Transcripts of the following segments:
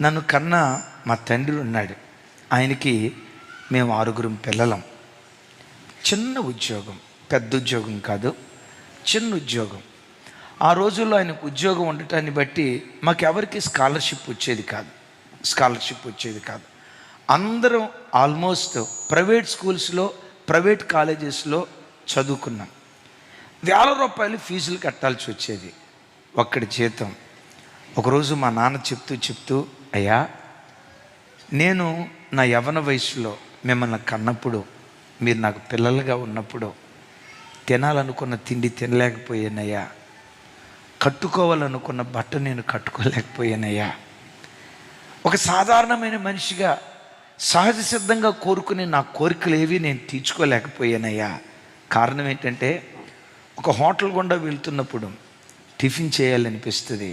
నన్ను కన్నా మా తండ్రి ఉన్నాడు. ఆయనకి మేము 6 పిల్లలం. చిన్న ఉద్యోగం, పెద్ద ఉద్యోగం కాదు, చిన్న ఉద్యోగం. ఆ రోజుల్లో ఆయనకు ఉద్యోగం ఉండటాన్ని బట్టి మాకెవరికి స్కాలర్షిప్ వచ్చేది కాదు. అందరం ఆల్మోస్ట్ ప్రైవేట్ స్కూల్స్లో, ప్రైవేట్ కాలేజెస్లో చదువుకున్నాం. ₹1,000 ఫీజులు కట్టాల్సి వచ్చేది, ఒక్కడి జీతం. ఒకరోజు మా నాన్న చెప్తూ అయ్యా, నేను నా యవ్వన వయసులో మిమ్మల్ని కన్నప్పుడు, మీరు నాకు పిల్లలుగా ఉన్నప్పుడు తినాలనుకున్న తిండి తినలేకపోయానయ్యా, కట్టుకోవాలనుకున్న బట్ట నేను కట్టుకోలేకపోయానయ్యా, ఒక సాధారణమైన మనిషిగా సహజ సిద్ధంగా కోరుకునే నా కోరికలు ఏవి నేను తీర్చుకోలేకపోయానయ్యా. కారణం ఏంటంటే, ఒక హోటల్ గుండా వెళ్తున్నప్పుడు టిఫిన్ చేయాలనిపిస్తుంది.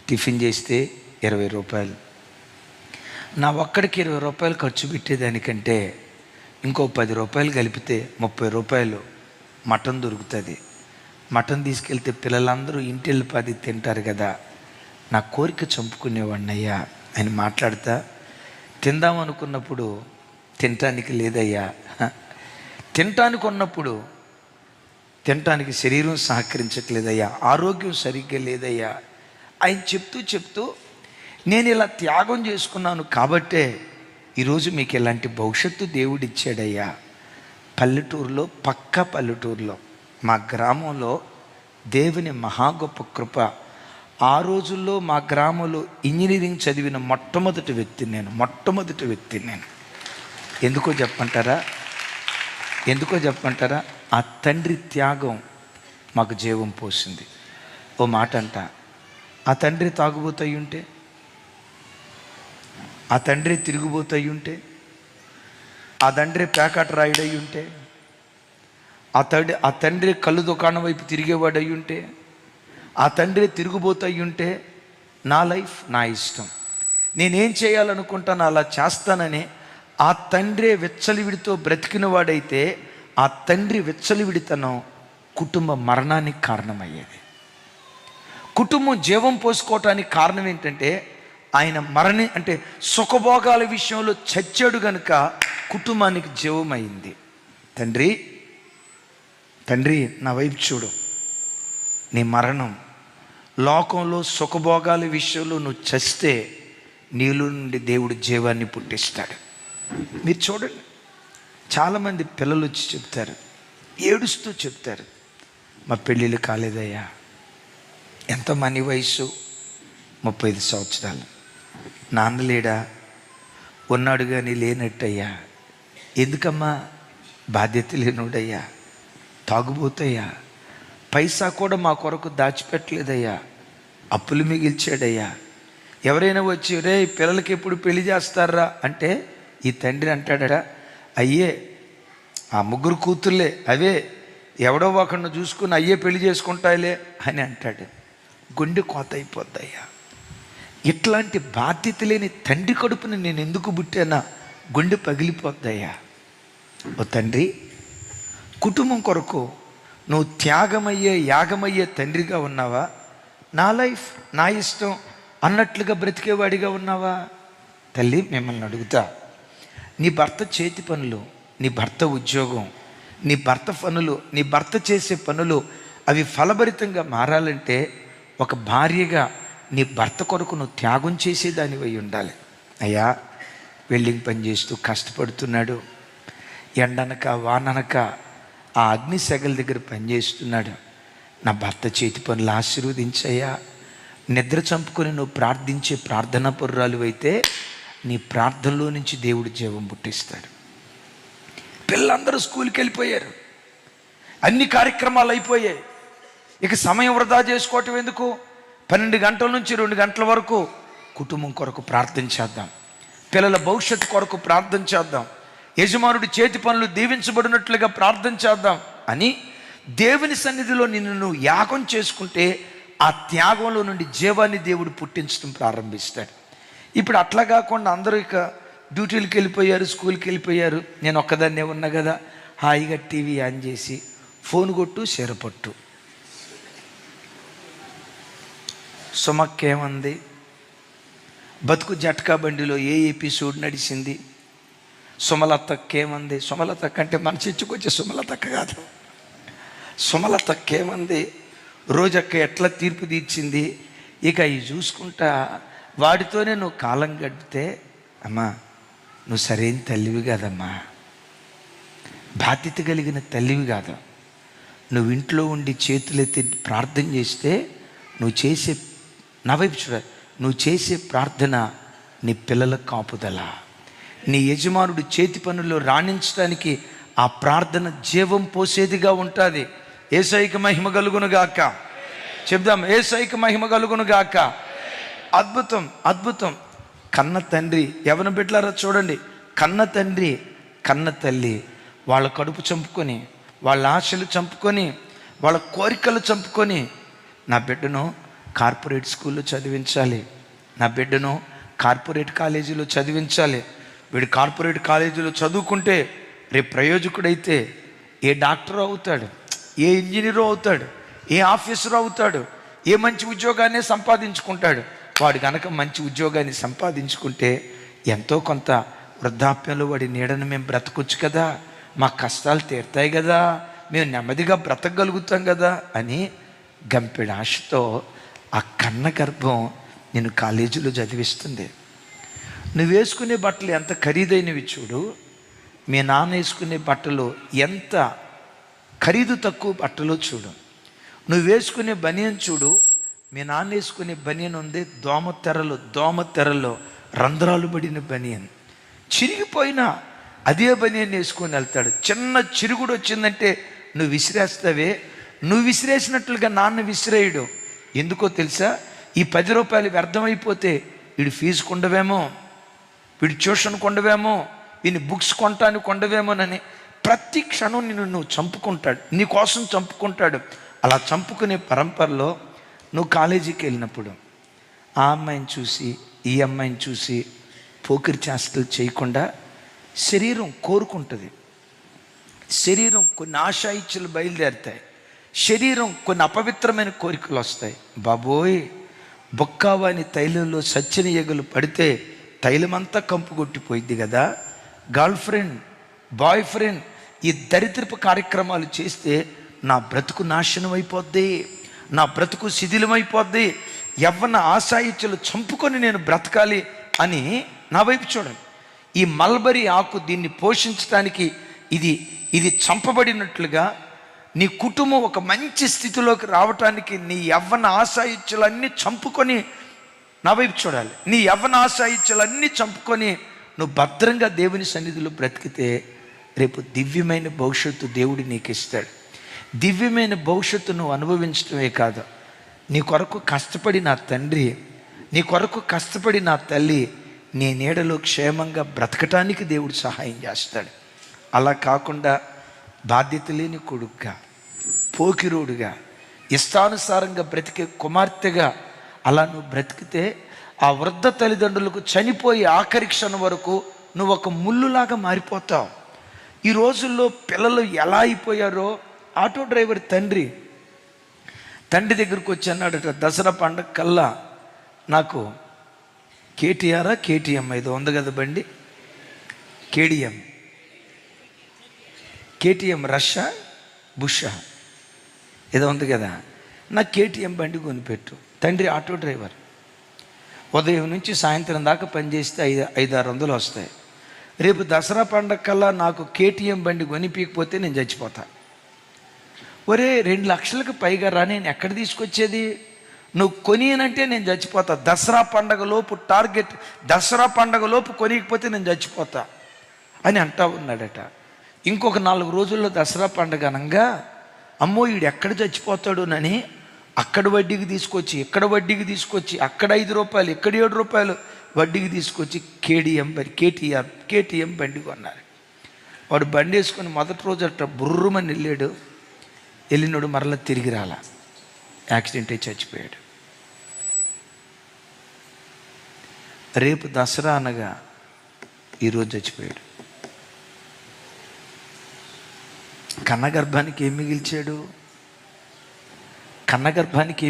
టిఫిన్ చేస్తే ₹20. నా ఒక్కడికి ₹20 ఖర్చు పెట్టేదానికంటే ఇంకో ₹10 కలిపితే ₹30 మటన్ దొరుకుతుంది. మటన్ తీసుకెళ్తే పిల్లలందరూ ఇంటిల్లిపాది తింటారు కదా, నా కోరిక చంపుకునేవాడిని అయ్యా అని మాట్లాడతా. తిందాం అనుకున్నప్పుడు తినటానికి లేదయ్యా, తినటానికి ఉన్నప్పుడు తినటానికి శరీరం సహకరించట్లేదయ్యా, ఆరోగ్యం సరిగ్గా లేదయ్యా ఆయన చెప్తూ నేను ఇలా త్యాగం చేసుకున్నాను కాబట్టే ఈరోజు మీకు ఇలాంటి భవిష్యత్తు దేవుడిచ్చాడయ్యా. పల్లెటూరులో, పక్క పల్లెటూరులో, మా గ్రామంలో దేవుని మహా గొప్ప కృప. ఆ రోజుల్లో మా గ్రామంలో ఇంజనీరింగ్ చదివిన మొట్టమొదటి వ్యక్తిని నేను. ఎందుకో చెప్పంటారా? ఆ తండ్రి త్యాగం మాకు జీవం పోసింది. ఓ మాట అంట, ఆ తండ్రి తాగుబోతయి ఉంటే, ఆ తండ్రి తిరిగిపోతయి ఉంటే, ఆ తండ్రి ప్యాకెట్ రాయుడయి ఉంటే, ఆ తండ్రి కళ్ళు దుకాణం వైపు తిరిగేవాడు అయి ఉంటే, ఆ తండ్రి తిరుగుబోతయి ఉంటే, నా లైఫ్ నా ఇష్టం, నేనేం చేయాలనుకుంటాను అలా చేస్తానని ఆ తండ్రి విచ్చలివిడితో బ్రతికిన వాడైతే, ఆ తండ్రి విచ్చలివిడితనం కుటుంబ మరణానికి కారణమయ్యేది. కుటుంబం జీవం పోసుకోవటానికి కారణం ఏంటంటే, ఆయన అంటే సుఖభోగాల విషయంలో చచ్చాడు గనుక కుటుంబానికి జీవం అయింది. తండ్రి నా వైపు చూడు, నీ మరణం లోకంలో సుఖభోగాల విషయంలో నువ్వు చస్తే నీలో నుండి దేవుడు జీవాన్ని పుట్టిస్తాడు. మీరు చూడండి, చాలామంది పిల్లలు వచ్చి చెప్తారు, ఏడుస్తూ చెప్తారు, మా పెళ్ళిళ్ళు కాలేదయ్యా. ఎంత మనీ వయసు? 35 సంవత్సరాలు. నాన్న లేడా? ఉన్నాడు కానీ లేనట్టయ్యా. ఎందుకమ్మా? బాధ్యత లేనుడయ్యా, తాగుబోతయ్యా, పైసా కూడా మా కొరకు దాచిపెట్టలేదయ్యా, అప్పులు మిగిల్చాడయ్యా. ఎవరైనా వచ్చి రే పిల్లలకి ఎప్పుడు పెళ్లి చేస్తారా అంటే ఈ తండ్రి అంటాడట, అయ్యే ఆ 3 కూతుర్లే, అవే ఎవడో ఒకరిని చూసుకుని అయ్యే పెళ్లి చేసుకుంటాయిలే అని అంటాడు. గుండె కోత అయిపోద్దయ్యా. ఇట్లాంటి బాధ్యత లేని తండ్రి కడుపుని నేను ఎందుకు పుట్టానా? గుండె పగిలిపోద్దయ్యా. ఓ తండ్రి, కుటుంబం కొరకు నువ్వు యాగమయ్యే తండ్రిగా ఉన్నావా? నా లైఫ్ నా ఇష్టం అన్నట్లుగా బ్రతికేవాడిగా ఉన్నావా? తల్లి, మిమ్మల్ని అడుగుతా, నీ భర్త చేతి పనులు, నీ భర్త ఉద్యోగం, నీ భర్త పనులు, నీ భర్త చేసే పనులు అవి ఫలభరితంగా మారాలంటే ఒక భార్యగా నీ భర్త కొరకు నువ్వు త్యాగం చేసేదానివై ఉండాలి. అయ్యా, వెల్డింగ్ పని చేస్తూ కష్టపడుతున్నాడు, ఎండనక వాననక ఆ అగ్ని సెగల దగ్గర పనిచేస్తున్నాడు. నా భర్త చేతి పనులు ఆశీర్వదించయ్యా. నిద్ర చంపుకొని నువ్వు ప్రార్థించే ప్రార్థనా పరురాలు అయితే నీ ప్రార్థనలో నుంచి దేవుడు జీవం పుట్టిస్తాడు. పిల్లలందరూ స్కూల్కి వెళ్ళిపోయారు, అన్ని కార్యక్రమాలు అయిపోయాయి. ఇక సమయం వృధా చేసుకోవటం ఎందుకు? 12 గంటల నుంచి 2 గంటల వరకు కుటుంబం కొరకు ప్రార్థన చేద్దాం, పిల్లల భవిష్యత్తు కొరకు ప్రార్థన చేద్దాం, యజమానుడి చేతి పనులు దీవించబడినట్లుగా ప్రార్థన చేద్దాం అని దేవుని సన్నిధిలో నిన్ను నువ్వు యాగం చేసుకుంటే ఆ త్యాగంలో నుండి జీవాన్ని దేవుడు పుట్టించడం ప్రారంభిస్తాడు. ఇప్పుడు అట్లా కాకుండా అందరూ ఇక డ్యూటీలకు వెళ్ళిపోయారు, స్కూల్కి వెళ్ళిపోయారు, నేను ఒక్కదాన్నే ఉన్నా కదా, హాయిగా టీవీ ఆన్ చేసి ఫోన్ కొట్టు, చీరపట్టు, సుమక్కేమంది, బతుకు జట్కా బండిలో ఏ ఎపిసోడ్ నడిచింది? సుమలతక్కేమంది? సుమలతక్క అంటే మన చర్చకొచ్చే సుమలతక్క కాదు. సుమలతక్కేమంది? రోజక్క ఎట్లా తీర్పు తీర్చింది? ఇక అవి చూసుకుంటా వాడితోనే నువ్వు కాలం గడిపితే, అమ్మా నువ్వు సరైన తల్లివి కాదమ్మా, బాధ్యత కలిగిన తల్లివి కాదు. నువ్వు ఇంట్లో ఉండి చేతులెత్తి ప్రార్థన చేస్తే నువ్వు చేసే, నా వైపు చూడ, నువ్వు చేసే ప్రార్థన నీ పిల్లల కాపుదల, నీ యజమానుడు చేతి పనుల్లో రాణించడానికి ఆ ప్రార్థన జీవం పోసేదిగా ఉంటుంది. యేసయ్యకి మహిమ కలుగును గాక. చెప్దాం, యేసయ్యకి మహిమ కలుగును గాక. అద్భుతం, అద్భుతం. కన్న తండ్రి, ఎవరిని బిడ్డలారా చూడండి, కన్న తండ్రి కన్న తల్లి వాళ్ళ కడుపు చంపుకొని, వాళ్ళ ఆశలు చంపుకొని, వాళ్ళ కోరికలు చంపుకొని, నా బిడ్డను కార్పొరేట్ స్కూల్లో చదివించాలి, నా బిడ్డను కార్పొరేట్ కాలేజీలో చదివించాలి. వీడు కార్పొరేట్ కాలేజీలో చదువుకుంటే రేపు ప్రయోజకుడైతే ఏ డాక్టర్ అవుతాడు, ఏ ఇంజనీరు అవుతాడు, ఏ ఆఫీసర్ అవుతాడు, ఏ మంచి ఉద్యోగాన్ని సంపాదించుకుంటాడు. వాడు కనుక మంచి ఉద్యోగాన్ని సంపాదించుకుంటే ఎంతో కొంత వృద్ధాప్యంలో వాడి నీడను మేము బ్రతకొచ్చు కదా, మా కష్టాలు తీరుతాయి కదా, మేము నెమ్మదిగా బ్రతకగలుగుతాం కదా అని గంపెడు ఆశతో ఆ కన్న గర్భం నేను కాలేజీలో చదివిస్తుంది. నువ్వు వేసుకునే బట్టలు ఎంత ఖరీదైనవి చూడు, మీ నాన్న వేసుకునే బట్టలు ఎంత ఖరీదు తక్కువ బట్టలో చూడు. నువ్వు వేసుకునే బనియన్ చూడు, మీ నాన్న వేసుకునే బనియన్ ఉంది దోమ తెరలో రంధ్రాలు పడిన బనియన్, చిరిగిపోయినా అదే బనియన్ వేసుకొని వెళ్తాడు. చిన్న చిరుగుడు వచ్చిందంటే నువ్వు విసిరేస్తావే, నువ్వు విసిరేసినట్లుగా నాన్న విసిరేయడు. ఎందుకో తెలుసా? ఈ 10 రూపాయలు వ్యర్థమైపోతే వీడు ఫీజు కొండవేమో, వీడు ట్యూషన్ కొండవేమో, వీని బుక్స్ కొంటాను కొండవేమోనని ప్రతి క్షణం నువ్వు చంపుకుంటాడు, నీ కోసం చంపుకుంటాడు. అలా చంపుకునే పరంపరలో నువ్వు కాలేజీకి వెళ్ళినప్పుడు ఆ అమ్మాయిని చూసి ఈ అమ్మాయిని చూసి పోకిరి చేష్టలు చేయకుండా శరీరం కోరుకుంటుంది. శరీరం కొన్ని ఆశా ఇచ్చలు బయలుదేరుతాయి, శరీరం కొన్ని అపవిత్రమైన కోరికలు వస్తాయి. బాబోయ్, బొక్కావాని తైలంలో సచ్చిన ఎగులు పడితే తైలమంతా కంపు కొట్టిపోయింది కదా. గర్ల్ ఫ్రెండ్, బాయ్ ఫ్రెండ్, ఈ దరిద్రపు కార్యక్రమాలు చేస్తే నా బ్రతుకు నాశనం అయిపోద్ది, నా బ్రతుకు శిథిలమైపోద్ది, యవ్వన ఆశాయిచ్చలు చంపుకొని నేను బ్రతకాలి అని నా వైపు చూడండి. ఈ మల్బరీ ఆకు దీన్ని పోషించడానికి ఇది చంపబడినట్లుగా నీ కుటుంబం ఒక మంచి స్థితిలోకి రావటానికి నీ యవ్వన ఆశాయిచ్చలన్నీ చంపుకొని నా వైపు చూడాలి. నీ యవ్వన ఆశాయిచ్చలన్నీ చంపుకొని నువ్వు భద్రంగా దేవుని సన్నిధిలో బ్రతికితే రేపు దివ్యమైన భవిష్యత్తు దేవుడు నీకు ఇస్తాడు. దివ్యమైన భవిష్యత్తు నువ్వు అనుభవించడమే కాదు, నీ కొరకు కష్టపడి నా తండ్రి, నీ కొరకు కష్టపడి నా తల్లి నీ నీడలో క్షేమంగా బ్రతకటానికి దేవుడు సహాయం చేస్తాడు. అలా కాకుండా బాధ్యత లేని కొడుకుగా, పోకిరోడుగా, ఇష్టానుసారంగా బ్రతికే కుమార్తెగా అలా నువ్వు బ్రతికితే ఆ వృద్ధ తల్లిదండ్రులకు చనిపోయి ఆఖరి క్షణం వరకు నువ్వు ఒక ముళ్ళులాగా మారిపోతావు. ఈ రోజుల్లో పిల్లలు ఎలా అయిపోయారో, ఆటో డ్రైవర్ తండ్రి దగ్గరికి వచ్చి అన్నాడట, దసరా పండగ కల్లా నాకు కేటీఎం ఏదో ఉంది కదా బండి, కేటీఎం రష్యా బుషా ఏదో ఉంది కదా, నాకు కేటీఎం బండి కొనిపెట్టు. తండ్రి ఆటో డ్రైవర్, ఉదయం నుంచి సాయంత్రం దాకా పనిచేస్తే 500-600 వస్తాయి. రేపు దసరా పండగ కల్లా నాకు కేటీఎం బండి కొనిపీకపోతే నేను చచ్చిపోతా. ఒరే 2 లక్షలకు పైగా రా, నేను ఎక్కడ తీసుకొచ్చేది? నువ్వు కొనియనంటే నేను చచ్చిపోతా. దసరా పండగలోపు టార్గెట్, దసరా పండగలోపు కొనియకపోతే నేను చచ్చిపోతా అని అంటా ఉన్నాడట. ఇంకొక 4 రోజుల్లో దసరా పండగ అనగా అమ్మో వీడు ఎక్కడ చచ్చిపోతాడునని అక్కడ వడ్డీకి తీసుకొచ్చి, ఇక్కడ వడ్డీకి తీసుకొచ్చి, అక్కడ 5 రూపాయలు, ఇక్కడ 7 రూపాయలు వడ్డీకి తీసుకొచ్చి కేటీఎం బండి కొన్నారు. వాడు బండి వేసుకొని మొదటి రోజు అట్ట బుర్రుమని వెళ్ళినాడు, మరలా తిరిగి రాల, యాక్సిడెంట్ అయి చచ్చిపోయాడు. రేపు దసరా అనగా ఈరోజు చచ్చిపోయాడు. కన్నగర్భానికి ఏం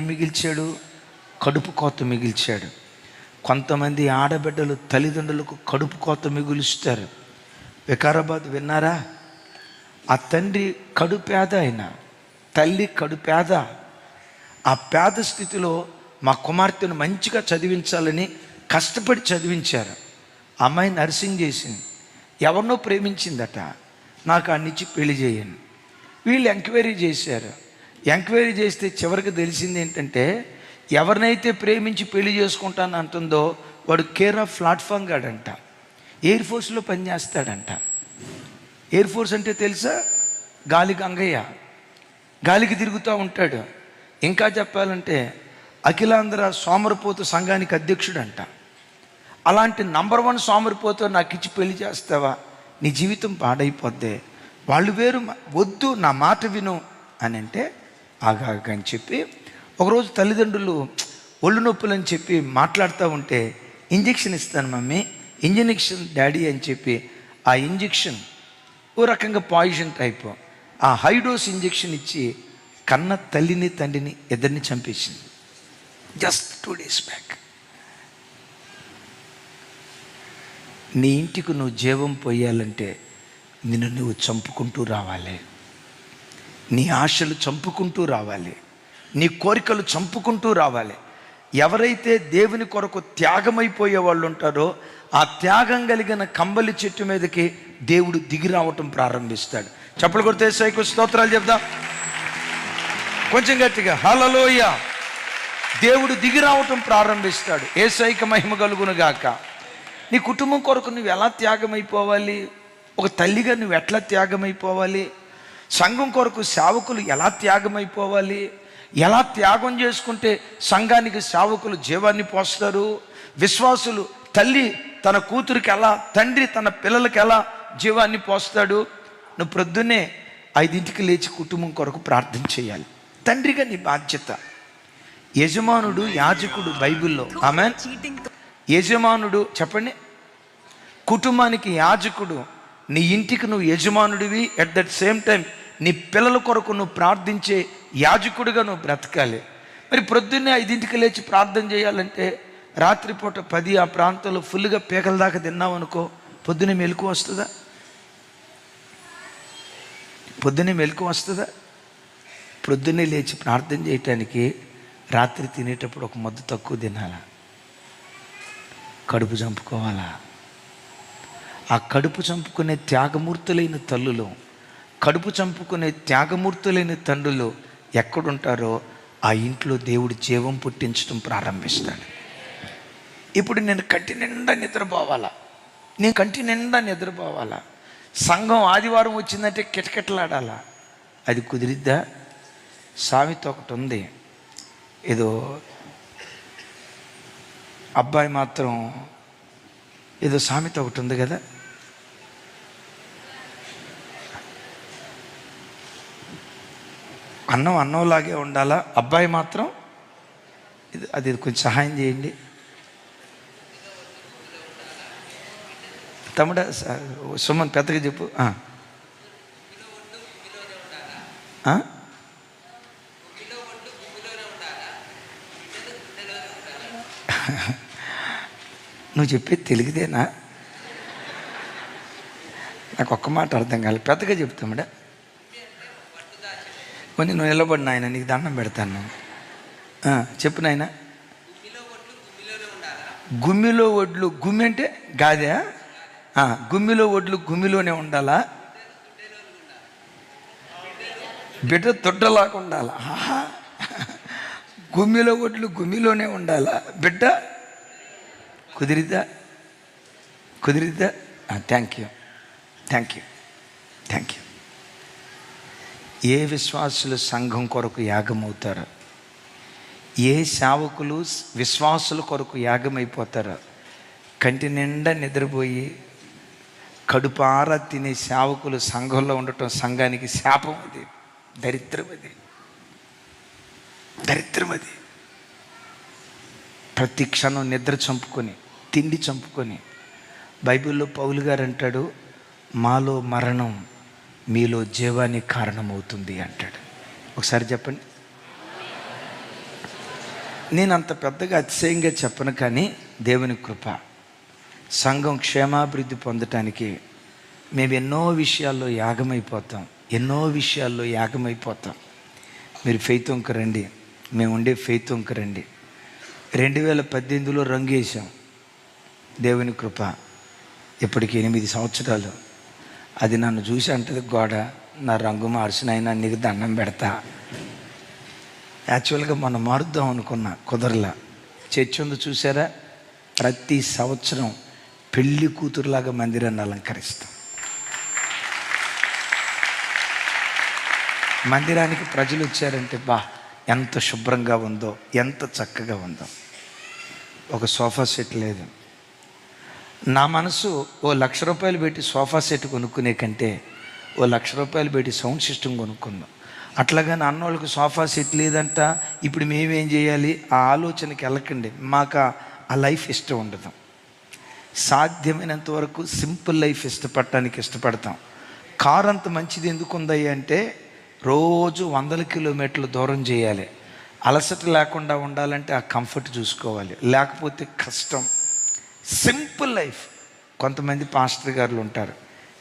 మిగిల్చాడు? కడుపు కోత మిగిల్చాడు. కొంతమంది ఆడబిడ్డలు తల్లిదండ్రులకు కడుపు కోత మిగులుస్తారు. వికారాబాద్ విన్నారా? ఆ తండ్రి కడుపేద, అయినా తల్లి కడుపేద. ఆ పేద స్థితిలో మా కుమార్తెను మంచిగా చదివించాలని కష్టపడి చదివించారు. అమ్మాయి నర్సింగ్ చేసింది, ఎవరినో ప్రేమించిందట, నాకు అన్నిచ్చి పెళ్లి చేయను. వీళ్ళు ఎంక్వైరీ చేశారు. ఎంక్వైరీ చేస్తే చివరికి తెలిసింది ఏంటంటే, ఎవరినైతే ప్రేమించి పెళ్లి చేసుకుంటాను అంటుందో వాడు కేర్ ఆఫ్ ప్లాట్ఫామ్ గాడంట, ఎయిర్ ఫోర్స్లో పనిచేస్తాడంట. ఎయిర్ ఫోర్స్ అంటే తెలుసా? గాలి గంగయ్య, గాలికి తిరుగుతూ ఉంటాడు. ఇంకా చెప్పాలంటే అఖిలాంధ్ర సోమరిపోతు సంఘానికి అధ్యక్షుడంట. అలాంటి నంబర్ 1 సోమరిపోతు నాకు ఇచ్చి పెళ్లి చేస్తావా? నీ జీవితం పాడైపోద్దే. వాళ్ళు వేరు, వద్దు నా మాట విను అని అంటే ఆగాగని చెప్పి ఒకరోజు తల్లిదండ్రులు ఒళ్ళు నొప్పులు అని చెప్పి మాట్లాడుతూ ఉంటే, ఇంజెక్షన్ ఇస్తాను మమ్మీ, ఇంజెక్షన్ డాడీ అని చెప్పి ఆ ఇంజెక్షన్ ఓ రకంగా పాయిజన్ టైప్, ఆ హై డోస్ ఇంజెక్షన్ ఇచ్చి కన్న తల్లిని తండ్రిని ఇద్దరిని చంపేసింది. Just 2 days back. నీ ఇంటికి నువ్వు జీవం పోయాలంటే నిన్ను నువ్వు చంపుకుంటూ రావాలి. నీ ఆశలు చంపుకుంటూ రావాలి, నీ కోరికలు చంపుకుంటూ రావాలి. ఎవరైతే దేవుని కొరకు త్యాగమైపోయే వాళ్ళు ఉంటారో ఆ త్యాగం కలిగిన కంబలి చెట్టు మీదకి దేవుడు దిగి రావటం ప్రారంభిస్తాడు. చప్పలు కొడితే యేసయ్యకు స్తోత్రాలు చెప్దాం కొంచెం గట్టిగా. హల్లెలూయా. దేవుడు దిగి రావటం ప్రారంభిస్తాడు. యేసయ్యకు మహిమ కలుగును గాక. నీ కుటుంబం కొరకు నువ్వు ఎలా త్యాగమైపోవాలి? ఒక తల్లిగా నువ్వు ఎట్లా త్యాగమైపోవాలి? సంఘం కొరకు సేవకులు ఎలా త్యాగమైపోవాలి? ఎలా త్యాగం చేసుకుంటే సంఘానికి సేవకులు జీవాన్ని పోస్తారు? విశ్వాసులు తల్లి తన కూతురికి ఎలా, తండ్రి తన పిల్లలకి ఎలా జీవాన్ని పోస్తాడు? నువ్వు ప్రొద్దున్నే 5 లేచి కుటుంబం కొరకు ప్రార్థన చేయాలి. తండ్రిగా నీ బాధ్యత. యజమానుడు యాజకుడు బైబిల్లో. ఆమేన్. యజమానుడు చెప్పండి, కుటుంబానికి యాజకుడు. నీ ఇంటికి నువ్వు యజమానుడివి, ఎట్ దట్ సేమ్ టైం నీ పిల్లల కొరకు నువ్వు ప్రార్థించే యాజకుడిగా నువ్వు బ్రతకాలి. మరి ప్రొద్దున్నే 5 లేచి ప్రార్థన చేయాలంటే రాత్రిపూట 10 ఆ ప్రాంతంలో ఫుల్గా పీకల దాకా తిన్నావు అనుకో, పొద్దున్నే మెలకు వస్తుందా? పొద్దున్నే మెలకు వస్తుందా? ప్రొద్దున్నే లేచి ప్రార్థన చేయటానికి రాత్రి తినేటప్పుడు ఒక ముద్ద తక్కువ తినాలా, కడుపు చంపుకోవాలా. ఆ కడుపు చంపుకునే త్యాగమూర్తులైన తల్లులు, కడుపు చంపుకునే త్యాగమూర్తులైన తండ్రులు ఎక్కడుంటారో ఆ ఇంట్లో దేవుడు జీవం పుట్టించడం ప్రారంభిస్తాడు. ఇప్పుడు నేను కంటి నిండా నిద్రపోవాలా, నేను కంటి నిండా నిద్రపోవాలా, సంఘం ఆదివారం వచ్చిందంటే కిటకిటలాడాలా, అది కుదిరిద్దా? సామెత ఒకటి ఉంది, ఏదో అబ్బాయి మాత్రం ఏదో సామెత ఒకటి ఉంది కదా, అన్నం అన్నంలాగే ఉండాలా, అబ్బాయి మాత్రం అది కొంచెం సహాయం చేయండి తమ్ముడా. సుమన్ పెద్దగా చెప్పు. నువ్వు చెప్పేది తెలుగుదేనా? నాకు ఒక్క మాట అర్థం కాలేదు, పెద్దగా చెప్తామడా. కొంచెం నువ్వు నిలబడి నాయన, నీకు దండం పెడతాను. చెప్పు నాయన. గుమ్మిలో ఒడ్లు, గుమ్మి అంటే గాదే, గుమ్మిలో ఒడ్లు గుమ్మిలోనే ఉండాలా, బిడ్డ తొడ్డలాగా ఉండాలా. గుమ్మిలో ఒడ్లు గుమ్మిలోనే ఉండాలా, బిడ్డ కుదిరిద్దా? కుదిరిద్దా? Thank you, thank you, thank you. ఏ విశ్వాసులు సంఘం కొరకు యాగమవుతారో, ఏ సేవకులు విశ్వాసుల కొరకు యాగమైపోతారో, కంటి నిండా నిద్రపోయి కడుపారా తినే సేవకులు సంఘంలో ఉండటం సంఘానికి శాపం. అది దరిద్రం, అది దరిద్రం. అది ప్రతి క్షణం నిద్ర చంపుకొని, తిండి చంపుకొని, బైబిల్లో పౌలు గారు అంటాడు, మాలో మరణం మీలో జీవానికి కారణమవుతుంది అంటాడు. ఒకసారి చెప్పండి. నేను అంత పెద్దగా అతిశయంగా చెప్పను, కానీ దేవుని కృప, సంఘం క్షేమాభివృద్ధి పొందటానికి మేము ఎన్నో విషయాల్లో యాగమైపోతాం. మీరు ఫెయిత్ వంక రండి, మేము ఉండే ఫెయిత్ వంక రండి. 2018లో రంగు వేసాం. దేవుని కృప, ఇప్పటికి 8 సంవత్సరాలు. అది నన్ను చూసి అంటది గోడ, నా రంగు మార్చినైనా నీకు దండం పెడతా. యాక్చువల్గా మనం మారుద్దాం అనుకున్నా, కుదరలా. చర్చ్ ఉంది చూసారా, ప్రతి సంవత్సరం పెళ్లి కూతురులాగా మందిరాన్ని అలంకరిస్తాం. మందిరానికి ప్రజలు వచ్చారంటే ఎంత శుభ్రంగా ఉందో, ఎంత చక్కగా ఉందో. ఒక సోఫా సెట్ లేదు. నా మనసు ₹1,00,000 పెట్టి సోఫా సెట్ కొనుక్కునే కంటే ₹1,00,000 పెట్టి సౌండ్ సిస్టమ్ కొనుక్కుందాం. అట్లాగని అన్నోళ్ళకి సోఫా సెట్ లేదంట, ఇప్పుడు మేమేం చేయాలి, ఆ ఆలోచనకి వెళ్ళకండి. మాకు ఆ లైఫ్ ఇష్టం ఉండదు. సాధ్యమైనంత వరకు సింపుల్ లైఫ్ ఇష్టపడతాం. కారు అంత మంచిది ఎందుకు ఉందయ్యా అంటే, రోజు 100 కిలోమీటర్లు దూరం చేయాలి. అలసట లేకుండా ఉండాలంటే ఆ కంఫర్ట్ చూసుకోవాలి, లేకపోతే కష్టం. Simple life. కొంతమంది పాస్టర్ గారులు ఉంటారు,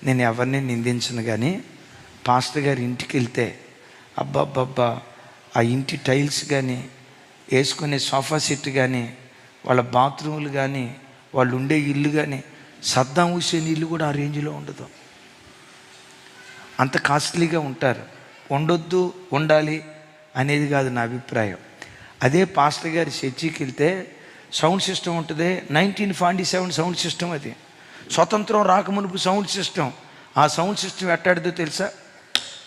నేను ఎవరిని నిందించను, కానీ పాస్టర్ గారి ఇంటికి వెళ్తే అబ్బబ్బబ్బా, ఆ ఇంటి టైల్స్ కానీ, వేసుకునే సోఫా సెట్ కానీ, వాళ్ళ బాత్రూములు కానీ, వాళ్ళు ఉండే ఇల్లు కానీ, సద్దాం హుస్సేన్ ఇల్లు కూడా ఆ రేంజ్లో ఉండదు. అంత కాస్ట్లీగా ఉంటారు. ఉండొద్దు, ఉండాలి అనేది కాదు నా అభిప్రాయం. అదే పాస్టర్ గారి చర్చికి వెళ్తే సౌండ్ సిస్టమ్ ఉంటుంది. 1947 సౌండ్ సిస్టమ్. అది స్వతంత్రం రాకమునుపు సౌండ్ సిస్టమ్. ఆ సౌండ్ సిస్టమ్ ఎట్టాడిదో తెలుసా?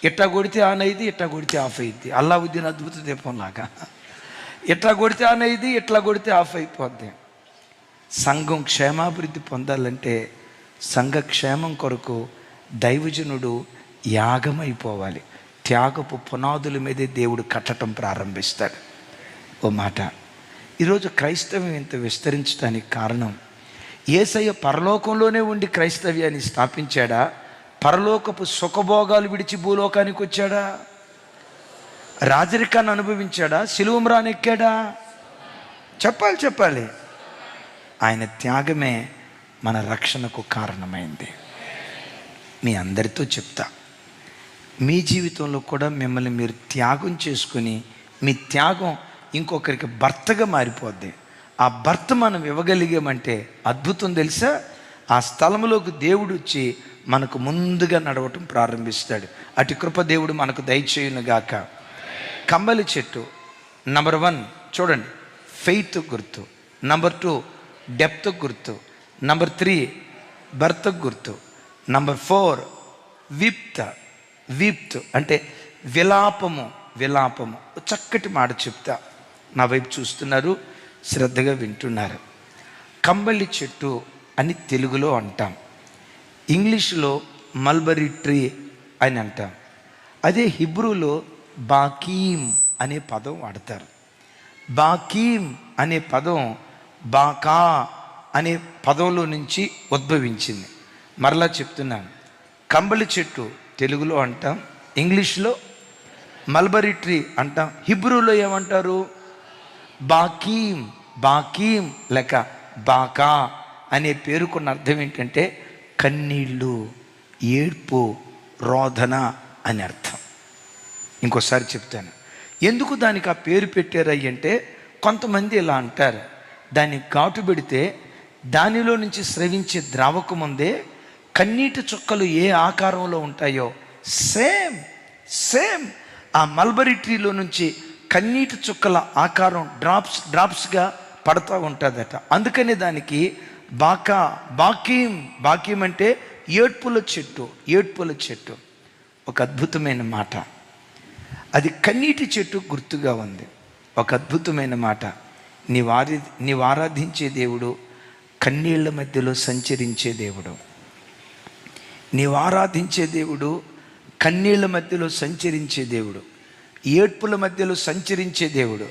ఎట్లా కొడితే ఆన్ అయ్యింది, ఎట్లా కొడితే ఆఫ్ అయ్యిద్ది. అల్లావుద్దీన్ అద్భుత దీపంలాగా. ఎట్లా కొడితే ఆన్ అయ్యింది, ఎట్లా కొడితే ఆఫ్ అయిపోద్ది. సంఘం క్షేమాభివృద్ధి పొందాలంటే సంఘ క్షేమం కొరకు దైవజనుడు యాగమైపోవాలి. త్యాగపు పునాదుల మీదే దేవుడు కట్టడం ప్రారంభిస్తాడు. ఓ మాట, ఈరోజు క్రైస్తవ్యం ఇంత విస్తరించడానికి కారణం, యేసయ్య పరలోకంలోనే ఉండి క్రైస్తవ్యాన్ని స్థాపించాడా? పరలోకపు సుఖభోగాలు విడిచి భూలోకానికి వచ్చాడా? రాజరికాన్ని అనుభవించాడా? శిలువ ఎక్కాడా? చెప్పాలి. ఆయన త్యాగమే మన రక్షణకు కారణమైంది. మీ అందరితో చెప్తా, మీ జీవితంలో కూడా మిమ్మల్ని మీరు త్యాగం చేసుకుని, మీ త్యాగం ఇంకొకరికి భర్తగా మారిపోద్ది. ఆ భర్త మనం ఇవ్వగలిగామంటే అద్భుతం తెలుసా? ఆ స్థలంలోకి దేవుడు వచ్చి మనకు ముందుగా నడవటం ప్రారంభిస్తాడు. అటు కృప దేవుడు మనకు దయచేయునుగాక. కంబలి చెట్టు నంబర్ 1 చూడండి, ఫెయిత్ గుర్తు. నంబర్ 2 డెప్త్ గుర్తు. నంబర్ 3 భర్త గుర్తు. నంబర్ 4 వీప్త్ అంటే విలాపము. చక్కటి మాట చెప్తా, నా వైపు చూస్తున్నారు, శ్రద్ధగా వింటున్నారు. కంబలి చెట్టు అని తెలుగులో అంటాం, ఇంగ్లీష్లో మల్బరీ ట్రీ అని అంటాం. అదే హిబ్రూలో బాకీమ్ అనే పదం వాడతారు. బాకీమ్ అనే పదం బాకా అనే పదంలో నుంచి ఉద్భవించింది. మరలా చెప్తున్నాను, కంబలి చెట్టు తెలుగులో అంటాం, ఇంగ్లీష్లో మల్బరీ ట్రీ అంటాం, హిబ్రూలో ఏమంటారు? బాకీమ్ లేక బాకా అనే పేరుకున్న అర్థం ఏంటంటే కన్నీళ్ళు, ఏడ్పు, రోదన అని అర్థం. ఇంకోసారి చెప్తాను, ఎందుకు దానికి ఆ పేరు పెట్టారంటే, కొంతమంది ఇలా అంటారు, దాన్ని ఘాటు పెడితే దానిలో నుంచి స్రవించే ద్రావకం ఉందే, కన్నీటి చుక్కలు ఏ ఆకారంలో ఉంటాయో సేమ్ ఆ మల్బరీ ట్రీలో నుంచి కన్నీటి చుక్కల ఆకారం డ్రాప్స్గా పడతా ఉంటుందట. అందుకనే దానికి బాకీం అంటే ఏడ్పుల చెట్టు. ఒక అద్భుతమైన మాట, అది కన్నీటి చెట్టు గుర్తుగా ఉంది. ఒక అద్భుతమైన మాట, నీవు ఆరాధించే దేవుడు కన్నీళ్ల మధ్యలో సంచరించే దేవుడు. నీవు ఆరాధించే దేవుడు కన్నీళ్ల మధ్యలో సంచరించే దేవుడు, ఏడ్పుల మధ్యలో సంచరించే దేవుడు.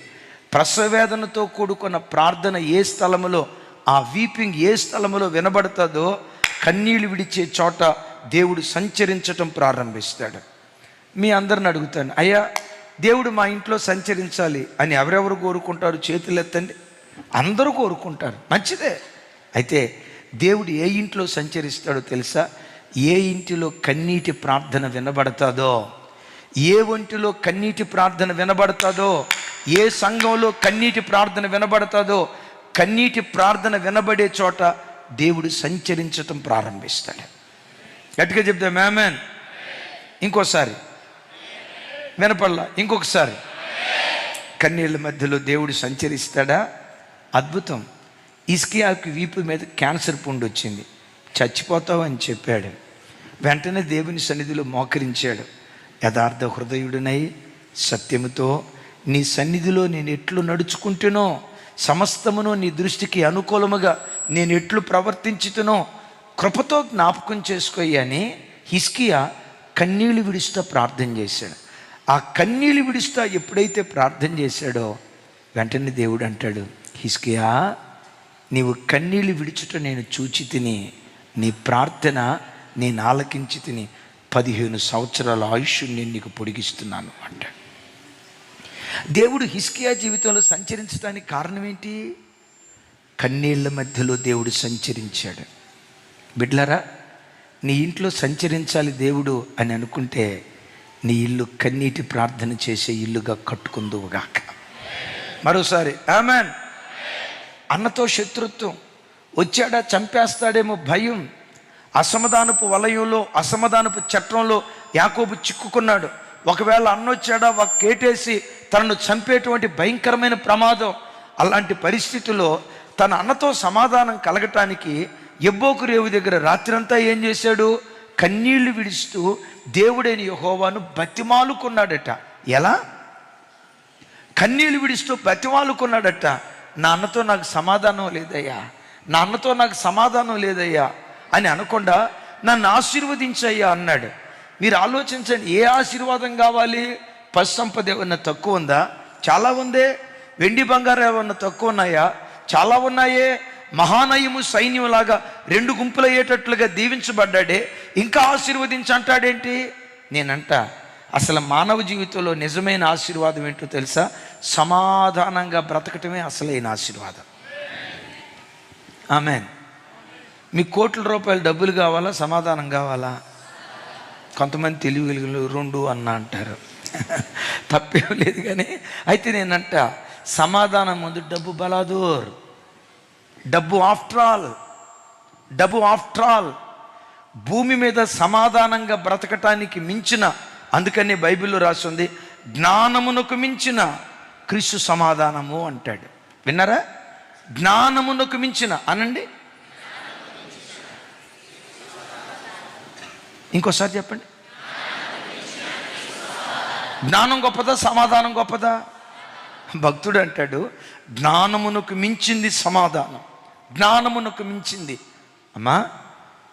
ప్రసవేదనతో కూడుకున్న ప్రార్థన ఏ స్థలములో, ఆ వీపింగ్ ఏ స్థలములో వినబడుతుందో, కన్నీళ్ళు విడిచే చోట దేవుడు సంచరించటం ప్రారంభిస్తాడు. మీ అందరిని అడుగుతాను, అయ్యా దేవుడు మా ఇంట్లో సంచరించాలి అని ఎవరెవరు కోరుకుంటారు? చేతులు ఎత్తండి. అందరూ కోరుకుంటారు, మంచిదే. అయితే దేవుడు ఏ ఇంట్లో సంచరిస్తాడో తెలుసా? ఏ ఇంటిలో కన్నీటి ప్రార్థన వినబడతాదో, ఏ ఒంటిలో కన్నీటి ప్రార్థన వినబడతాదో, ఏ సంఘంలో కన్నీటి ప్రార్థన వినబడతాదో, కన్నీటి ప్రార్థన వినబడే చోట దేవుడు సంచరించటం ప్రారంభిస్తాడు. గట్టిగా చెప్తాం ఆమేన్. ఇంకోసారి వినపడలా, ఇంకొకసారి. కన్నీళ్ళ మధ్యలో దేవుడు సంచరిస్తాడా? అద్భుతం. హిజ్కియాకి వీపు మీద క్యాన్సర్ పుండు వచ్చింది, చచ్చిపోతావు అని చెప్పాడు. వెంటనే దేవుని సన్నిధిలో మోకరించాడు. యథార్థ హృదయుడినై సత్యముతో నీ సన్నిధిలో నేను ఎట్లు నడుచుకుంటునో, సమస్తమును నీ దృష్టికి అనుకూలముగా నేను ఎట్లు ప్రవర్తించుతునో కృపతో జ్ఞాపకం చేసుకోయని హిజ్కియా కన్నీళ్ళు విడుస్తూ ప్రార్థన చేశాడు. ఆ కన్నీళ్ళు విడుస్తూ ఎప్పుడైతే ప్రార్థన చేశాడో వెంటనే దేవుడు అంటాడు, హిజ్కియా నీవు కన్నీళ్ళు విడుచుట నేను చూచి తిని, నీ ప్రార్థన నేను ఆలకించి తిని, 15 సంవత్సరాల ఆయుష్ నేను నీకు పొడిగిస్తున్నాను అంటాడు. దేవుడు హిజ్కియా జీవితంలో సంచరించడానికి కారణం ఏంటి? కన్నీళ్ల మధ్యలో దేవుడు సంచరించాడు. బిడ్లరా, నీ ఇంట్లో సంచరించాలి దేవుడు అని అనుకుంటే నీ ఇల్లు కన్నీటి ప్రార్థన చేసే ఇల్లుగా కట్టుకుందువుగాక. మరోసారి ఆమేన్. అన్నతో శత్రుత్వం, వచ్చాడా చంపేస్తాడేమో భయం, అసమాధానపు వలయంలో, అసమాధానపు చట్రంలో యాకోబు చిక్కుకున్నాడు. ఒకవేళ అన్నొచ్చాడా ఒక కేటేసి తనను చంపేటువంటి భయంకరమైన ప్రమాదం. అలాంటి పరిస్థితిలో తన అన్నతో సమాధానం కలగటానికి యబ్బోకు రేవు దగ్గర రాత్రంతా ఏం చేశాడు? కన్నీళ్లు విడుస్తూ దేవుడైన యెహోవాను బతిమాలుకున్నాడట. ఎలా? కన్నీళ్లు విడుస్తూ బతిమాలుకున్నాడట. నా అన్నతో నాకు సమాధానం లేదయ్యా, నా అన్నతో నాకు సమాధానం లేదయ్యా అని అనకుండా నన్ను ఆశీర్వదించయ్యా అన్నాడు. మీరు ఆలోచించండి, ఏ ఆశీర్వాదం కావాలి? పశు సంపద ఏమన్నా తక్కువ ఉందా? చాలా ఉందే. వెండి బంగారం ఏమన్నా తక్కువ ఉన్నాయా? చాలా ఉన్నాయే. మహానయము సైన్యంలాగా 2 గుంపులు అయ్యేటట్లుగా దీవించబడ్డాడే, ఇంకా ఆశీర్వదించంటాడేంటి? నేనంట అసలు మానవ జీవితంలో నిజమైన ఆశీర్వాదం ఏంటో తెలుసా? సమాధానంగా బ్రతకటమే అసలైన ఆశీర్వాదం. ఆమేన్. మీకు కోట్ల రూపాయలు డబ్బులు కావాలా, సమాధానం కావాలా? కొంతమంది తెలివి 2 అన్న అంటారు, తప్పేం లేదు. కానీ అయితే నేనంట సమాధానం ముందు డబ్బు బలాదూర్, డబ్బు ఆఫ్టర్ ఆల్. భూమి మీద సమాధానంగా బ్రతకటానికి మించిన, అందుకని బైబిల్లో రాస్తుంది, జ్ఞానమునకు మించిన క్రీస్తు సమాధానము అంటాడు. విన్నారా? జ్ఞానమునకు మించిన అనండి. ఇంకోసారి చెప్పండి. జ్ఞానం గొప్పదా, సమాధానం గొప్పదా? భక్తుడు అంటాడు, జ్ఞానమునకు మించింది సమాధానం, జ్ఞానమునకు మించింది. అమ్మా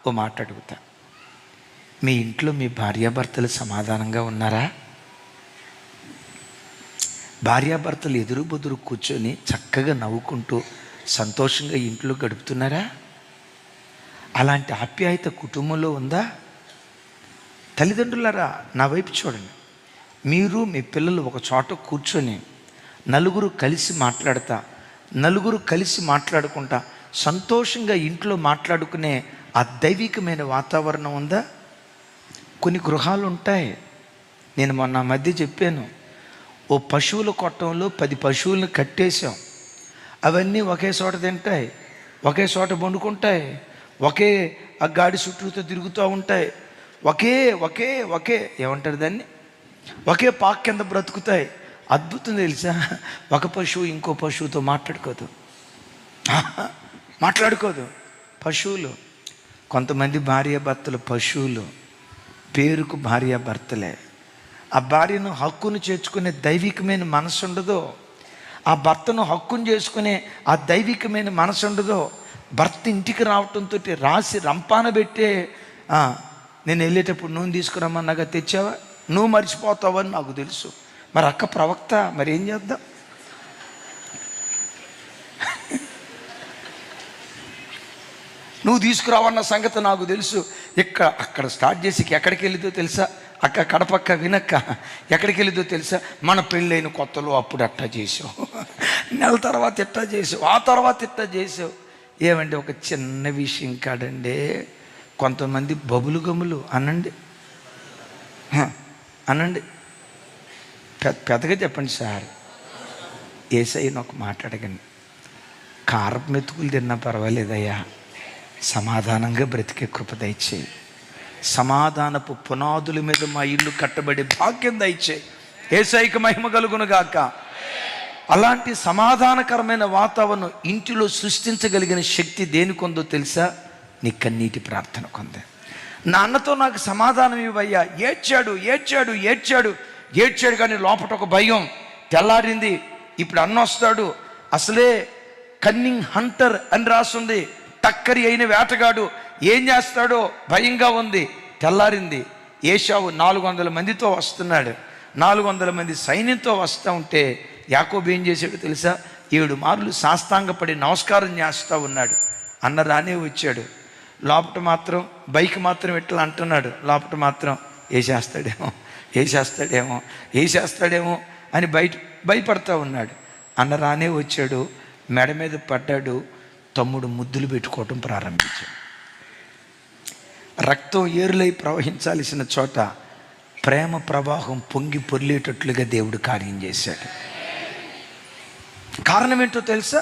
ఓ మాట అడుగుతా, మీ ఇంట్లో మీ భార్యాభర్తలు సమాధానంగా ఉన్నారా? భార్యాభర్తలు ఎదురు బెదురు కూర్చొని చక్కగా నవ్వుకుంటూ సంతోషంగా ఇంట్లో గడుపుతున్నారా? అలాంటి ఆప్యాయత కుటుంబంలో ఉందా? తల్లిదండ్రులారా నా వైపు చూడండి. మీరు మీ పిల్లలు ఒక చోట కూర్చొని నలుగురు కలిసి మాట్లాడుకుంటా సంతోషంగా ఇంట్లో మాట్లాడుకునే ఆ దైవికమైన వాతావరణం ఉందా? కొన్ని గృహాలు ఉంటాయి. నేను మొన్న మధ్య చెప్పాను, ఓ పశువుల కొట్టంలో 10 పశువులను కట్టేశాం. అవన్నీ ఒకే చోట తింటాయి, ఒకే చోట వండుకుంటాయి, ఒకే ఆ గాడి చుట్టూతో తిరుగుతూ ఉంటాయి, ఒకే ఒకే ఒకే ఏమంటారు దాన్ని, ఒకే పాక్ కింద బ్రతుకుతాయి. అద్భుతం తెలుసా? ఒక పశువు ఇంకో పశువుతో మాట్లాడుకోదు. పశువులు. కొంతమంది భార్యాభర్తలు పశువులు, పేరుకు భార్యాభర్తలే. ఆ భార్యను హక్కును చేర్చుకునే దైవికమైన మనసు ఉండదో, ఆ భర్తను హక్కును చేసుకునే ఆ దైవికమైన మనసు ఉండదో. భర్త ఇంటికి రావటంతో రాసి రంపాన పెట్టే, నేను వెళ్ళేటప్పుడు నూనె తీసుకురమ్మన్నాగా తెచ్చావా, నువ్వు మర్చిపోతావని నాకు తెలుసు. మరి అక్క ప్రవక్త, మరి ఏం చేద్దాం? నువ్వు తీసుకురావన్న సంగతి నాకు తెలుసు. అక్కడ స్టార్ట్ చేసి ఎక్కడికి వెళ్ళిదో తెలుసా? అక్క కడపక్క వినక్క ఎక్కడికి వెళ్ళిదో తెలుసా? మన పెళ్ళైన కొత్తలో అప్పుడు అట్టా చేసావు, నెల తర్వాత ఇట్టా చేసావు, ఆ తర్వాత ఇట్టా చేసావు. ఏమండి ఒక చిన్న విషయం కాడండి. కొంతమంది బబులు గములు అనండి అనండి, పెద్దగా చెప్పండి సార్. యేసయ్యను ఒక మాట అడగండి, కారపు మెతుకులు తిన్నా పర్వాలేదయ్యా, సమాధానంగా బ్రతికే కృప దయచేయి, సమాధానపు పునాదుల మీద మా ఇల్లు కట్టబడే భాగ్యం దయచేయి. యేసయ్యకి మహిమ కలుగును గాక. అలాంటి సమాధానకరమైన వాతావరణం ఇంటిలో సృష్టించగలిగిన శక్తి దేనికొందో తెలుసా? నీ కన్నీటి ప్రార్థన కొందే. నాన్నతో నాకు సమాధానం ఇవ్వయ్యా. ఏడ్చాడు ఏడ్చాడు ఏడ్చాడు ఏడ్చాడు కానీ లోపట ఒక భయం. తెల్లారింది, ఇప్పుడు అన్న వస్తాడు, అసలే కన్నింగ్ హంటర్ అని రాస్తుంది, టక్కరి అయిన వేటగాడు, ఏం చేస్తాడో భయంగా ఉంది. తెల్లారింది, ఏశావు 400 మందితో వస్తున్నాడు. 400 మంది సైన్యంతో వస్తూ ఉంటే యాకోబు ఏం చేశాడు తెలుసా? 7 మార్లు సాష్టాంగపడి నమస్కారం చేస్తూ ఉన్నాడు. అన్న రానే వచ్చాడు. లోపట మాత్రం బైక్ మాత్రం ఇట్లా అంటున్నాడు, లోపట మాత్రం వేసేస్తాడేమో వేసేస్తాడేమో వేసేస్తాడేమో అని భయపడతా ఉన్నాడు. అన్న రానే వచ్చాడు, మెడ మీద పడ్డాడు. తమ్ముడు ముద్దులు పెట్టుకోవటం ప్రారంభించాడు. రక్తం ఏరులై ప్రవహించాల్సిన చోట ప్రేమ ప్రవాహం పొంగి పొర్లేటట్లుగా దేవుడు కార్యం చేశాడు. కారణం ఏంటో తెలుసా?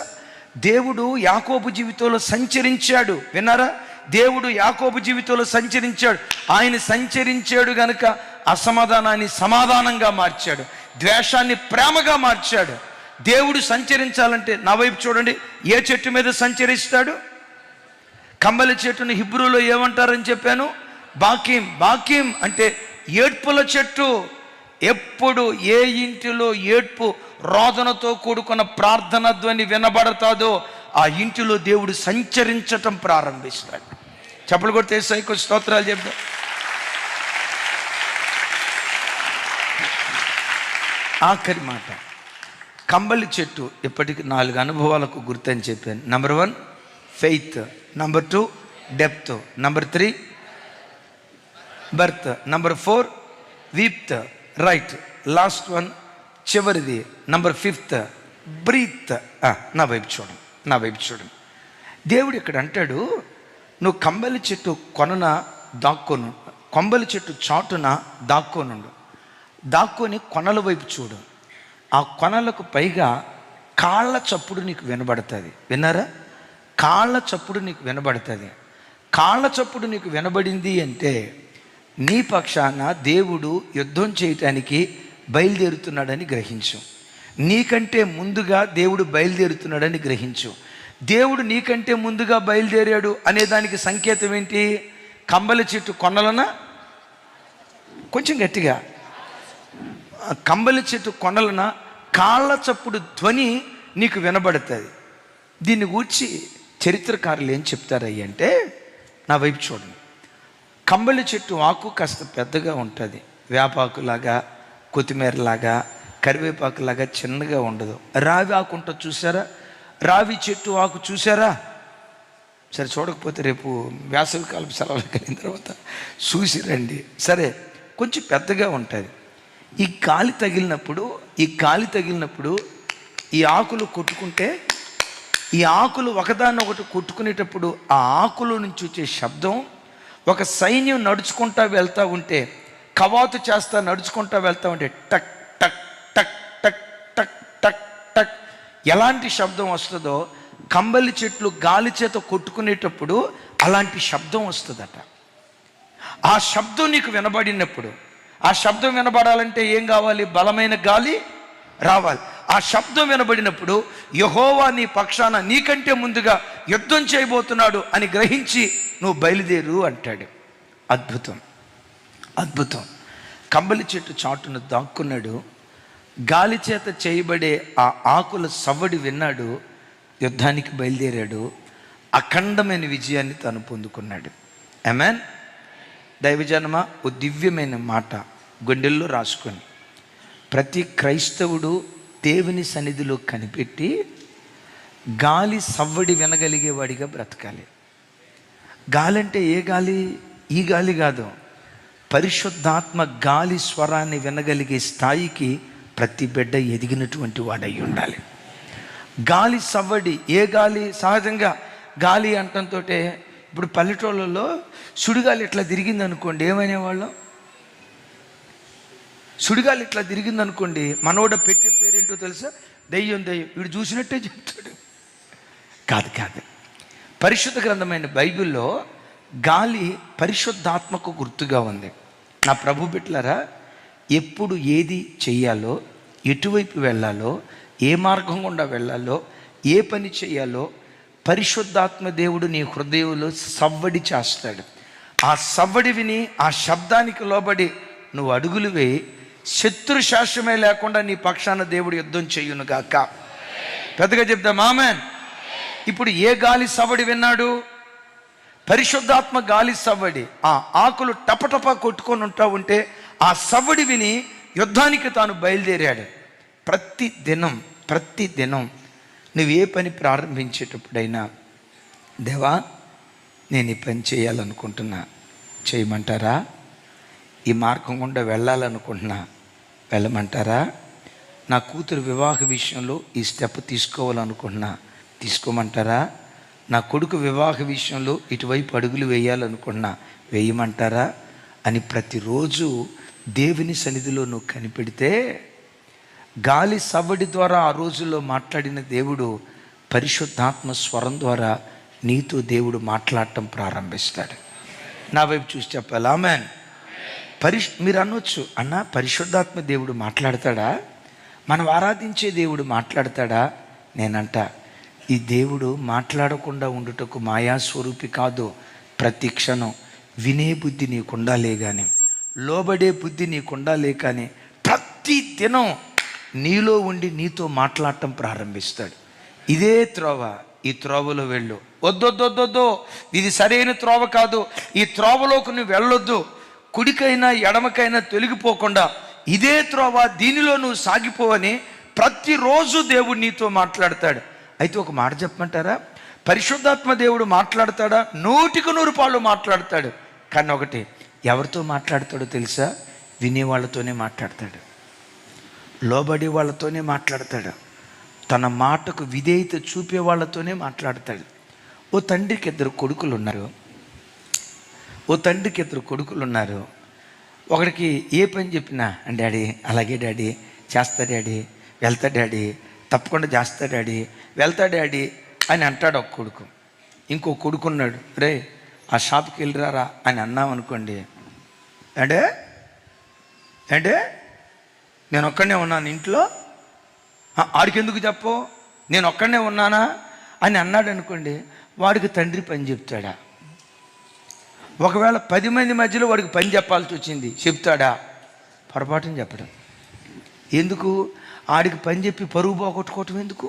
దేవుడు యాకోబు జీవితంలో సంచరించాడు. విన్నారా? దేవుడు యాకోబు జీవితంలో సంచరించాడు. ఆయన సంచరించాడు గనుక అసమాధానాన్ని సమాధానంగా మార్చాడు, ద్వేషాన్ని ప్రేమగా మార్చాడు. దేవుడు సంచరించాలంటే నా వైపు చూడండి, ఏ చెట్టు మీద సంచరిస్తాడు? కంబలి చెట్టుని హిబ్రూలో ఏమంటారని చెప్పాను? బాకీం. బాకీం అంటే ఏడ్పుల చెట్టు. ఎప్పుడు ఏ ఇంటిలో ఏడ్పు రోదనతో కూడుకున్న ప్రార్థన ధ్వని వినబడతాదో ఆ ఇంటిలో దేవుడు సంచరించటం ప్రారంభిస్తాడు. చప్పలు కొడితే యేసయ్యకు స్తోత్రాలు చెప్తాం. ఆఖరి మాట, కంబలి చెట్టు ఇప్పటికి 4 అనుభవాలకు గుర్తని చెప్పాను. Number 1 faith, number 2 depth, number 3 birth, number 4 వీప్త్, రైట్, లాస్ట్ 1 చివరిది నెంబర్ 5 బ్రీత్. నా వైపు చూడండి, నా వైపు చూడండి. దేవుడు ఇక్కడ అంటాడు, నువ్వు కంబలి చెట్టు కొనన దాక్కోను, కొంబలి చెట్టు చాటున దాక్కోనుండు. దాక్కొని కొనల వైపు చూడు. ఆ కొనలకు పైగా కాళ్ళ చప్పుడు నీకు వినబడుతుంది. విన్నారా? కాళ్ళ చప్పుడు నీకు వినబడుతుంది. కాళ్ళ చప్పుడు నీకు వినబడింది అంటే నీ పక్షాన దేవుడు యుద్ధం చేయటానికి బయలుదేరుతున్నాడని గ్రహించు. నీకంటే ముందుగా దేవుడు బయలుదేరుతున్నాడని గ్రహించు. దేవుడు నీకంటే ముందుగా బయలుదేరాడు అనేదానికి సంకేతం ఏంటి? కంబలి చెట్టు కొనలన, కొంచెం గట్టిగా, కంబలి చెట్టు కొనలన కాళ్ళ చప్పుడు ధ్వని నీకు వినబడుతుంది. దీన్ని గూర్చి చరిత్రకారులు ఏం చెప్తారయ్యంటే, నా వైపు చూడండి. కంబలి చెట్టు ఆకు కాస్త పెద్దగా ఉంటుంది, వేపాకులాగా, కొత్తిమీరలాగా, కరివేపాకులాగా చిన్నగా ఉండదు. రావి ఆకు ఉంటుంది చూసారా? రావి చెట్టు ఆకు చూసారా? సరే, చూడకపోతే రేపు వేసవికాలం సెలవులు కలిగిన తర్వాత చూసి రండి. సరే, కొంచెం పెద్దగా ఉంటుంది. ఈ గాలి తగిలినప్పుడు ఈ ఆకులు కొట్టుకుంటే, ఈ ఆకులు ఒకదాన్ని ఒకటి కొట్టుకునేటప్పుడు ఆ ఆకుల నుంచి వచ్చే శబ్దం, ఒక సైన్యం నడుచుకుంటా వెళ్తూ ఉంటే, కవాతు చేస్తా నడుచుకుంటా వెళ్తూ ఉంటే టక్ టక్ టక్ టక్ టక్ టక్ టక్ ఎలాంటి శబ్దం వస్తుందో కంబలి చెట్లు గాలి చేత కొట్టుకునేటప్పుడు అలాంటి శబ్దం వస్తుందట. ఆ శబ్దం నీకు వినబడినప్పుడు, ఆ శబ్దం వినబడాలంటే ఏం కావాలి? బలమైన గాలి రావాలి. ఆ శబ్దం వినబడినప్పుడు యెహోవా నీ పక్షాన నీకంటే ముందుగా యుద్ధం చేయబోతున్నాడు అని గ్రహించి నువ్వు బయలుదేరు అంటాడు. అద్భుతం, అద్భుతం. కంబలి చెట్టు చాటును దాక్కున్నాడు, గాలి చేత చేయబడే ఆ ఆకుల సవ్వడి విన్నాడు, యుద్ధానికి బయలుదేరాడు, అఖండమైన విజయాన్ని తను పొందుకున్నాడు. ఆమేన్. దైవజనమా, ఓ దివ్యమైన మాట గుండెల్లో రాసుకొని ప్రతి క్రైస్తవుడు దేవుని సన్నిధిలో కనిపెట్టి గాలి సవ్వడి వినగలిగేవాడిగా బ్రతకాలి. గాలి అంటే ఏ గాలి? ఈ గాలి కాదు, పరిశుద్ధాత్మ గాలి స్వరాన్ని వినగలిగే స్థాయికి ప్రతి బిడ్డ ఎదిగినటువంటి వాడై ఉండాలి. గాలి సవ్వడి, ఏ గాలి? సహజంగా గాలి అంటంతో ఇప్పుడు పల్లెటూళ్ళలో సుడిగాలి ఇట్లా తిరిగింది అనుకోండి, ఏమనేవాళ్ళం? సుడిగాలి ఇట్లా తిరిగింది అనుకోండి, మనోడ పెట్టే పేరేంటో తెలుసా? దెయ్యం, దెయ్యం. వీడు చూసినట్టే చెప్తాడు. కాదు. పరిశుద్ధ గ్రంథమైన బైబిల్లో గాలి పరిశుద్ధాత్మకు గుర్తుగా ఉంది. నా ప్రభు బిడ్డలారా, ఎప్పుడు ఏది చెయ్యాలో, ఎటువైపు వెళ్ళాలో, ఏ మార్గం గుండా వెళ్ళాలో, ఏ పని చేయాలో పరిశుద్ధాత్మ దేవుడు నీ హృదయంలో సవ్వడి చేస్తాడు. ఆ సవ్వడి విని, ఆ శబ్దానికి లోబడి నువ్వు అడుగులు వేయి. శత్రు శాస్త్రమే లేకుండా నీ పక్షాన దేవుడు యుద్ధం చెయ్యును గాక. పెద్దగా చెప్దాం ఆమేన్. ఇప్పుడు ఏ గాలి సవ్వడి విన్నాడు? పరిశుద్ధాత్మ గాలి సవ్వడి. ఆ ఆకులు టపటపా కొట్టుకొని ఉంటా ఉంటే ఆ సవ్వడి విని యుద్ధానికి తాను బయలుదేరాడు. ప్రతి దినం నువ్వు ఏ పని ప్రారంభించేటప్పుడైనా, దేవా నేను ఈ పని చేయాలనుకుంటున్నా, చేయమంటారా? ఈ మార్గం గుండా వెళ్ళాలనుకుంటున్నా, వెళ్ళమంటారా? నా కూతురు వివాహ విషయంలో ఈ స్టెప్ తీసుకోవాలనుకుంటున్నా, తీసుకోమంటారా? నా కొడుకు వివాహ విషయంలో ఇటువైపు అడుగులు వేయాలనుకున్నా, వేయమంటారా అని ప్రతిరోజు దేవుని సన్నిధిలో నువ్వు కనిపెడితే, గాలి సవ్వడి ద్వారా ఆ రోజుల్లో మాట్లాడిన దేవుడు పరిశుద్ధాత్మ స్వరం ద్వారా నీతో దేవుడు మాట్లాడటం ప్రారంభిస్తాడు. నా వైపు చూసి చెప్పాలి ఆమేన్. మీరు అనొచ్చు, అన్న పరిశుద్ధాత్మ దేవుడు మాట్లాడతాడా? మనం ఆరాధించే దేవుడు మాట్లాడతాడా? నేనంట, ఈ దేవుడు మాట్లాడకుండా ఉండుటకు మాయాస్వరూపి కాదు. ప్రతి క్షణం వినే బుద్ధి నీకుండాలే కానీ, లోబడే బుద్ధి నీకుండాలే కానీ, ప్రతి దినం నీలో ఉండి నీతో మాట్లాడటం ప్రారంభిస్తాడు. ఇదే త్రోవ, ఈ త్రోవలో వెళ్ళు. వద్దొద్దొద్దొద్దు, ఇది సరైన త్రోవ కాదు, ఈ త్రోవలోకి నువ్వు వెళ్ళొద్దు, కుడికైనా ఎడమకైనా తొలగిపోకుండా ఇదే త్రోవ, దీనిలో నువ్వు సాగిపోవని ప్రతిరోజు దేవుడు నీతో మాట్లాడతాడు. అయితే ఒక మాట చెప్పమంటారా? పరిశుద్ధాత్మ దేవుడు మాట్లాడతాడా? 100% మాట్లాడతాడు. కానీ ఒకటి, ఎవరితో మాట్లాడతాడో తెలుసా? వినేవాళ్ళతోనే మాట్లాడతాడు, లోబడి వాళ్ళతోనే మాట్లాడతాడు, తన మాటకు విధేయత చూపే వాళ్ళతోనే మాట్లాడతాడు. ఓ తండ్రికి ఇద్దరు కొడుకులు ఉన్నారు. ఒకడికి ఏ పని చెప్పినా, డాడీ అలాగే డాడీ, చేస్తా డాడీ, వెళ్తా డాడీ, తప్పకుండా చేస్తా డాడీ, వెళ్తా డాడీ అని అంటాడు ఒక కొడుకు. ఇంకో కొడుకున్నాడు, రే ఆ షాప్కి వెళ్ళిరారా అని అన్నాం అనుకోండి, అంటే నేను ఒక్కడనే ఉన్నాను ఇంట్లో, ఆడికి ఎందుకు చెప్పు, నేను ఒక్కడనే ఉన్నానా అని అన్నాడు అనుకోండి, వాడికి తండ్రి పని చెప్తాడా? ఒకవేళ 10 మంది మధ్యలో వాడికి పని చెప్పాల్సి వచ్చింది, చెప్తాడా? పొరపాటుని చెప్పడం. ఎందుకు? ఆడికి పని చెప్పి పరువు పోగొట్టుకోవటం ఎందుకు?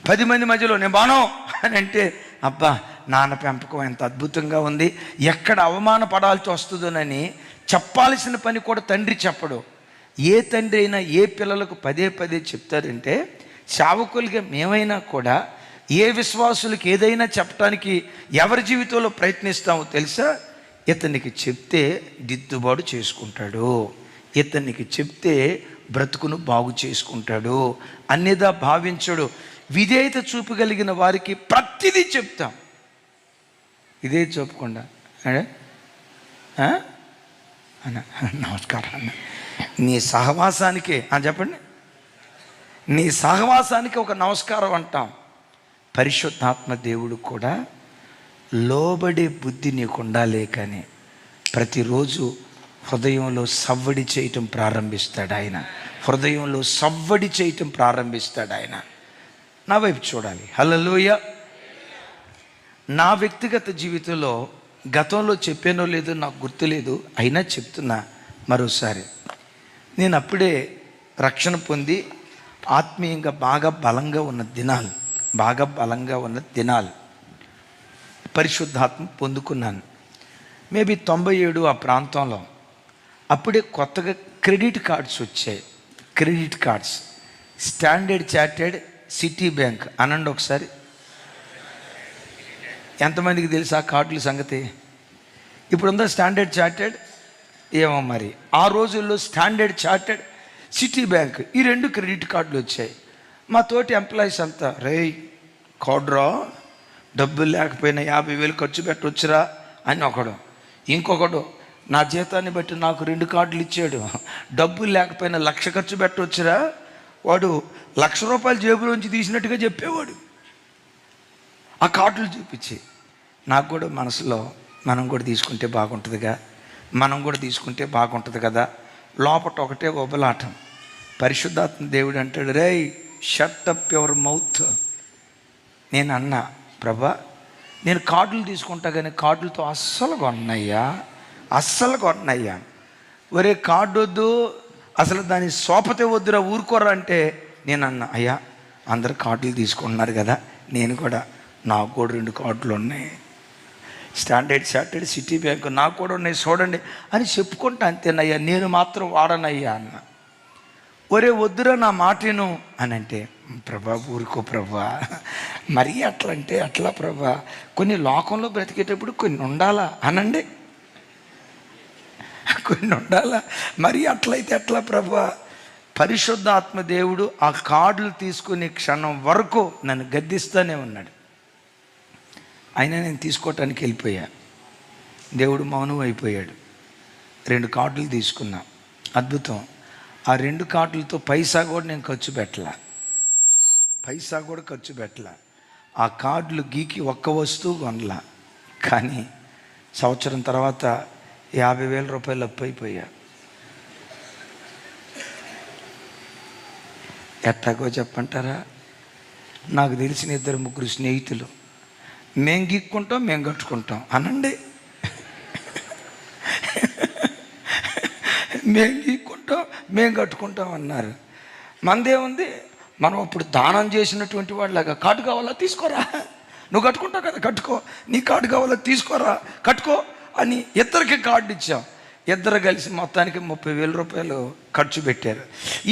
10 మంది మధ్యలో నేను బానో అని అంటే, అబ్బా నాన్న పెంపకం ఎంత అద్భుతంగా ఉంది, ఎక్కడ అవమానపడాల్సి వస్తుందోనని చెప్పాల్సిన పని కూడా తండ్రి చెప్పడు. ఏ తండ్రి అయినా ఏ పిల్లలకు పదే చెప్తారంటే, సేవకులుగా మేమైనా కూడా ఏ విశ్వాసులకు ఏదైనా చెప్పడానికి ఎవరి జీవితంలో ప్రయత్నిస్తామో తెలుసా? ఇతనికి చెప్తే దిద్దుబాటు చేసుకుంటాడు, ఇతనికి చెప్తే బ్రతుకును బాగు చేసుకుంటాడు, అన్యదా భావించడు. విధేయత చూపగలిగిన వారికి ప్రతిదీ చెప్తాం. ఇదే చూపకుండా అన్న నమస్కారం అన్న, నీ సహవాసానికే చెప్పండి, నీ సహవాసానికి ఒక నమస్కారం అంటాం. పరిశుద్ధాత్మ దేవుడు కూడా లోబడే బుద్ధి నీకు ఉండాలే కానీ ప్రతిరోజు హృదయంలో సవ్వడి చేయటం ప్రారంభిస్తాడు ఆయన. హృదయంలో సవ్వడి చేయటం ప్రారంభిస్తాడు ఆయన. నా వైపు చూడాలి. హల్లెలూయా. నా వ్యక్తిగత జీవితంలో గతంలో చెప్పానో లేదో నాకు గుర్తులేదు, అయినా చెప్తున్నా మరోసారి. నేను అప్పుడే రక్షణ పొంది ఆత్మీయంగా బాగా బలంగా ఉన్న దినాలు పరిశుద్ధాత్మ పొందుకున్నాను. మేబీ 97 ఆ ప్రాంతంలో. అప్పుడే కొత్తగా క్రెడిట్ కార్డ్స్ వచ్చాయి. Credit cards, standard chartered, city bank అనండి ఒకసారి. ఎంతమందికి తెలుసు ఆ కార్డుల సంగతి? ఇప్పుడు ఉందా స్టాండర్డ్ చార్టెడ్? ఏమో మరి. ఆ రోజుల్లో స్టాండర్డ్ చార్టెడ్, సిటీ బ్యాంక్, ఈ 2 క్రెడిట్ కార్డులు వచ్చాయి. మా తోటి ఎంప్లాయీస్ అంతా, రేయ్ కోడ్రా, డబ్బులు లేకపోయినా 50,000 ఖర్చు పెట్టవచ్చురా అని ఒకడు. ఇంకొకడు, నా జీతాన్ని బట్టి నాకు 2 కార్డులు ఇచ్చాడు, డబ్బులు లేకపోయినా 1,00,000 ఖర్చు పెట్టవచ్చురా. వాడు ₹1,00,000 జేబులోంచి తీసినట్టుగా చెప్పేవాడు ఆ కార్డులు చూపించి. నాకు కూడా మనసులో మనం కూడా తీసుకుంటే బాగుంటుందిగా, మనం కూడా తీసుకుంటే బాగుంటుంది కదా. లోపట ఒకటే ఉబలాటం. పరిశుద్ధాత్మ దేవుడు అంటాడు, రేయ్ షట్ అప్ యువర్ మౌత్. నేను అన్నా, ప్రభా నేను కార్డులు తీసుకుంటా కానీ కార్డులతో అస్సలు కొన్నయ్యా. ఒరే కార్డు వద్దు, అసలు దాని సోపతే వద్దురా, ఊరుకోరా అంటే నేను అన్నా, అయ్యా అందరు కార్డులు తీసుకుంటున్నారు కదా, నేను కూడా, నాకు కూడా 2 కార్డులు ఉన్నాయి, స్టాండర్డ్ చార్టెడ్, సిటీ బ్యాంకు నాకు కూడా ఉన్నాయి చూడండి అని చెప్పుకుంటా, అంతేనయ్యా, నేను మాత్రం వాడనయ్యా అన్న. ఒరే వద్దురా నా మాటను అని అంటే, ప్రభా ఊరుకో ప్రభా, మరీ అట్లా అంటే అట్లా ప్రభా, కొన్ని లోకంలో బ్రతికేటప్పుడు కొన్ని ఉండాలా అనండి, కొన్ని ఉండాలా, మరీ అట్లయితే ఎట్లా ప్రభా. పరిశుద్ధాత్మ దేవుడు ఆ కార్డులు తీసుకునే క్షణం వరకు నన్ను గద్దిస్తూనే ఉన్నాడు. అయినా నేను తీసుకోవటానికి వెళ్ళిపోయా. దేవుడు మౌనం అయిపోయాడు. 2 కార్డులు తీసుకున్నా. అద్భుతం. ఆ 2 కార్డులతో పైసా కూడా నేను ఖర్చు పెట్టలా. ఆ కార్డులు గీకి ఒక్క వస్తువు కొనలా. కానీ సంవత్సరం తర్వాత ₹50,000 అప్పు అయిపోయా. ఎట్లాగో చెప్పంటారా? నాకు తెలిసిన 2-3 స్నేహితులు, మేం గీక్కుంటాం మేము కట్టుకుంటాం అనండి, మేం గీక్కుంటాం మేము కట్టుకుంటాం అన్నారు. మనదేముంది, మనం అప్పుడు దానం చేసినటువంటి వాళ్ళగా, కార్డు కావాలా తీసుకోరా, నువ్వు కట్టుకుంటావు కదా కట్టుకో, నీ కార్డు కావాలా తీసుకోరా కట్టుకో అని ఇద్దరికి కార్డు ఇచ్చాం. ఇద్దరు కలిసి మొత్తానికి ₹30,000 ఖర్చు పెట్టారు.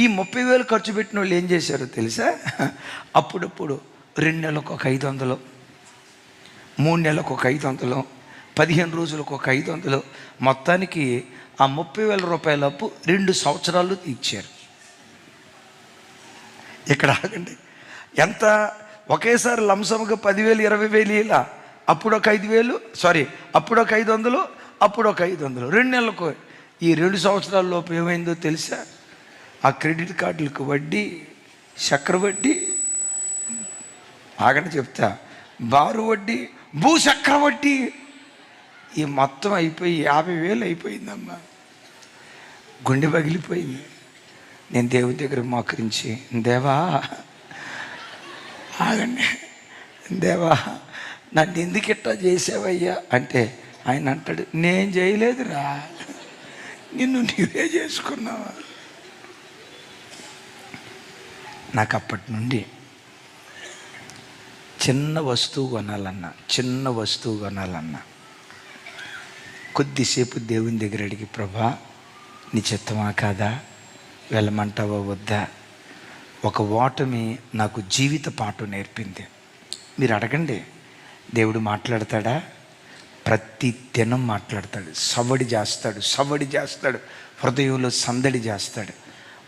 ఈ 30,000 ఖర్చు పెట్టిన వాళ్ళు ఏం చేశారో తెలుసా? అప్పుడప్పుడు 2 నెలలకు ఒక 500, 3 నెలలకు ఒక 500, 15 రోజులకు ఒక 500, మొత్తానికి ఆ ₹30,000 అప్పు 2 సంవత్సరాలు ఇచ్చారు. ఇక్కడ ఆగండి, ఎంత ఒకేసారి లంసముగా 10,000, 20,000 ఇలా, అప్పుడు ఒక 5,000, అప్పుడు ఒక 500, అప్పుడు ఒక 500, 2 నెలలకు. ఈ 2 సంవత్సరాల లోపు ఏమైందో తెలుసా? ఆ క్రెడిట్ కార్డులకు వడ్డీ, చక్రవడ్డీ, ఆగండి చెప్తా, బారు వడ్డీ, భూచక్రవడ్డీ, ఈ మొత్తం అయిపోయి 50,000 అయిపోయిందమ్మా. గుండె పగిలిపోయింది. నేను దేవుని దగ్గర మోకరించి, దేవా ఆగండి, దేవా నన్ను ఎందుకు ఇట్లా చేసావయ్యా అంటే, ఆయన అంటాడు, నేను చేయలేదురా, నిన్ను నీవే చేసుకున్నావా. నాకు అప్పటి నుండి చిన్న వస్తువు కొనాలన్నా కొద్దిసేపు దేవుని దగ్గర అడిగి, ప్రభా నీ చిత్తమా కాదా, వెళ్ళమంటావా వద్దా. ఒక ఓటమి నాకు జీవిత పాఠం నేర్పింది. మీరు అడగండి, దేవుడు మాట్లాడతాడా? ప్రతి దినం మాట్లాడతాడు. సవ్వడి చేస్తాడు, హృదయంలో సందడి చేస్తాడు.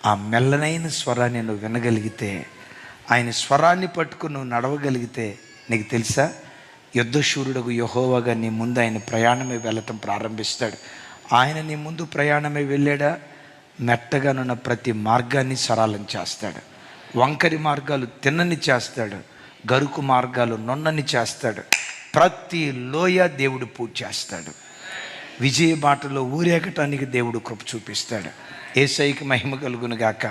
ఆ మెల్లనైన స్వరాన్ని నువ్వు వినగలిగితే, ఆయన స్వరాన్ని పట్టుకుని నువ్వు నడవగలిగితే, నీకు తెలుసా, యుద్ధశూరుడకు యెహోవాగా నీ ముందు ఆయన ప్రయాణమే వెళ్ళటం ప్రారంభిస్తాడు. ఆయన నీ ముందు ప్రయాణమే వెళ్ళాడా, మెట్టగానున్న ప్రతి మార్గాన్ని సరళం చేస్తాడు. వంకరి మార్గాలు తిన్నని చేస్తాడు, గరుకు మార్గాలు నొన్నని చేస్తాడు. ప్రతి లోయ దేవుడు పూజ చేస్తాడు. విజయ బాటలో ఊరేగటానికి దేవుడు కృప చూపిస్తాడు. యేసయ్యకి మహిమ కలుగును గాక.